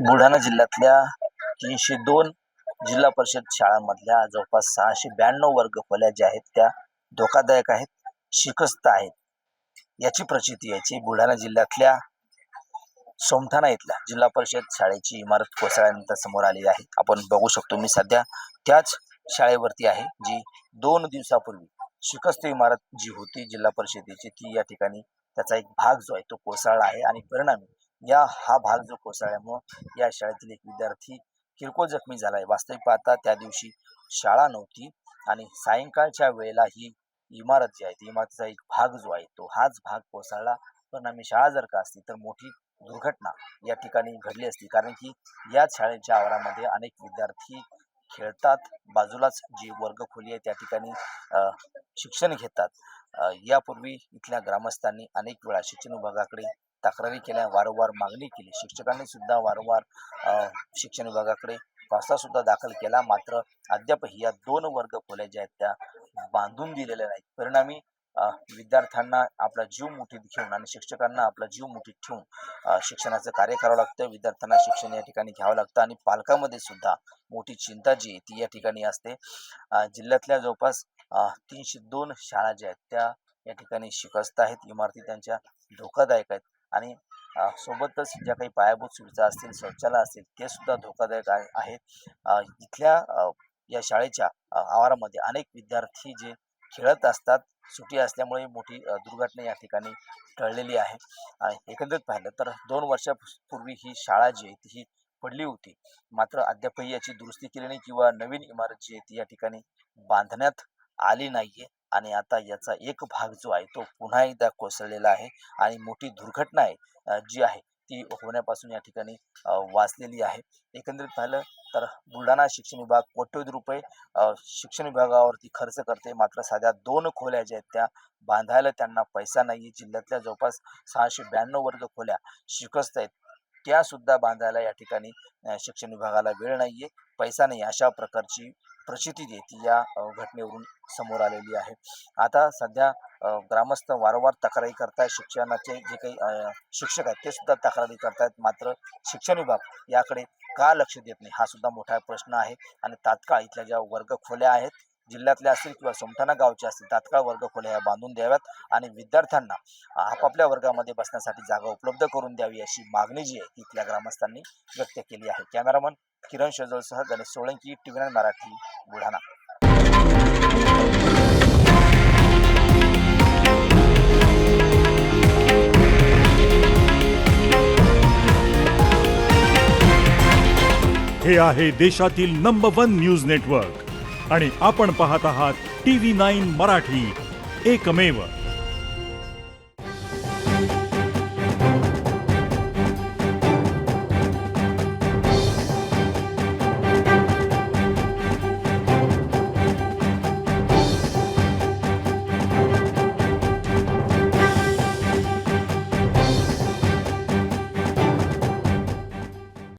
बुलढाणा जिल्ह्यातल्या 302 जिल्हा परिषद शाळांमधल्या जवळपास 692 वर्ग खोल्या ज्या आहेत त्या धोकादायक आहेत, शिकस्त आहेत. याची प्रचिती याची बुलढाणा जिल्ह्यातल्या सोमठाणा इथल्या जिल्हा परिषद शाळेची इमारत कोसळल्यानंतर समोर आली आहे. आपण बघू शकतो, मी सध्या त्याच शाळेवरती आहे, जी 2 दिवसापूर्वी शिकस्त इमारत जी होती जिल्हा परिषदेची, ती या ठिकाणी त्याचा एक भाग जो आहे तो कोसळला आहे. आणि परिणामी हा भाग जो कोसळल्यामुळे या शाळेतील एक विद्यार्थी किरकोळ जखमी झाला आहे. वास्तविक पाहता त्या दिवशी शाळा नव्हती आणि सायंकाळच्या वेळेला ही इमारत जी आहे ती इमारतीचा एक भाग जो आहे तो हाच भाग कोसळला. परिणामी शाळा जर का असती तर मोठी दुर्घटना या ठिकाणी घडली असती, कारण की याच शाळेच्या आवारामध्ये अनेक विद्यार्थी खेळतात. बाजूलाच जी वर्गखोली आहे त्या ठिकाणी शिक्षण घेतात. यापूर्वी इथल्या ग्रामस्थांनी अनेक वेळा शिक्षण विभागाकडे तक्रारी केल्या, वारंवार मागणी केली. शिक्षकांनी सुद्धा वारंवार शिक्षण विभागाकडे प्रस्ताव सुद्धा दाखल केला. मात्र अद्यापही या 2 वर्ग खोल्या ज्या आहेत त्या बांधून दिलेल्या नाहीत. परिणामी विद्यार्थ्यांना आपला जीव मुठीत घेऊन आणि शिक्षकांना आपला जीव मुठीत ठेवून शिक्षणाचं कार्य करावं लागतं. विद्यार्थ्यांना शिक्षण या ठिकाणी घ्यावं लागतं आणि पालकांमध्ये सुद्धा मोठी चिंता जी आहे ती या ठिकाणी असते. जिल्ह्यातल्या जवळपास 302 शाळा ज्या आहेत त्या या ठिकाणी शिकस्त आहेत. इमारती त्यांच्या धोकादायक आहेत आणि सोबतच ज्या काही पायाभूत सुविधा असतील, शौचालय असतील, ते सुद्धा धोकादायक आहेत. इथल्या या शाळेच्या आवारामध्ये अनेक विद्यार्थी जे खेळत असतात. सुट्टी असल्यामुळे मोठी दुर्घटना या ठिकाणी टळलेली आहे. एकंदरीत पाहिलं तर 2 वर्षापूर्वी ही शाळा जी आहे ही पडली होती. मात्र अद्यापही याची दुरुस्ती केली नाही किंवा नवीन इमारत जी आहे ती या ठिकाणी बांधण्यात आली नाहीये. आणि आता याचा एक भाग जो आहे तो पुन्हा एकदा कोसळलेला आहे आणि मोठी दुर्घटना आहे जी आहे ती होण्यापासून या ठिकाणी वाचलेली आहे. एकंदरीत पाहिलं तर बुलढाणा शिक्षण विभाग कोट्यवधी रुपये शिक्षण विभागावरती खर्च करते, मात्र साध्या 2 खोल्या ज्या आहेत त्या बांधायला त्यांना पैसा नाही. जिल्ह्यातल्या जवळपास 692 वर्ग खोल्या शिकस्त आहेत, त्या सुद्धा बांधायला या ठिकाणी शिक्षण विभागाला वेळ नाहीये, पैसा नाही. अशा प्रकारची प्रचिती जी ती या घटनेवरून समोर आलेली आहे. आता सध्या ग्रामस्थ वारंवार तक्रारी करतायत. शिक्षणाचे जे काही शिक्षक आहेत ते सुद्धा तक्रारी करतायत. मात्र शिक्षण विभाग याकडे का लक्ष देत नाही हा सुद्धा मोठा प्रश्न आहे. आणि तात्काळ इथल्या ज्या वर्ग खोल्या आहेत, जिल्ह्यातल्या असतील किंवा सोमठाणा गावच्या असतील, तात्काळ वर्ग खोल्या बांधून द्याव्यात आणि विद्यार्थ्यांना आपापल्या वर्गामध्ये बसण्यासाठी जागा उपलब्ध करून द्यावी अशी मागणी जी आहे इथल्या ग्रामस्थांनी व्यक्त केली आहे. कॅमेरामन किरण शेजवळसह गणेश सोळंकी, TV9 मराठी, बुलढाणा. हे आहे देशातील नंबर 1 न्यूज नेटवर्क आणि आपण पाहत आहात TV9 मराठी, एकमेव.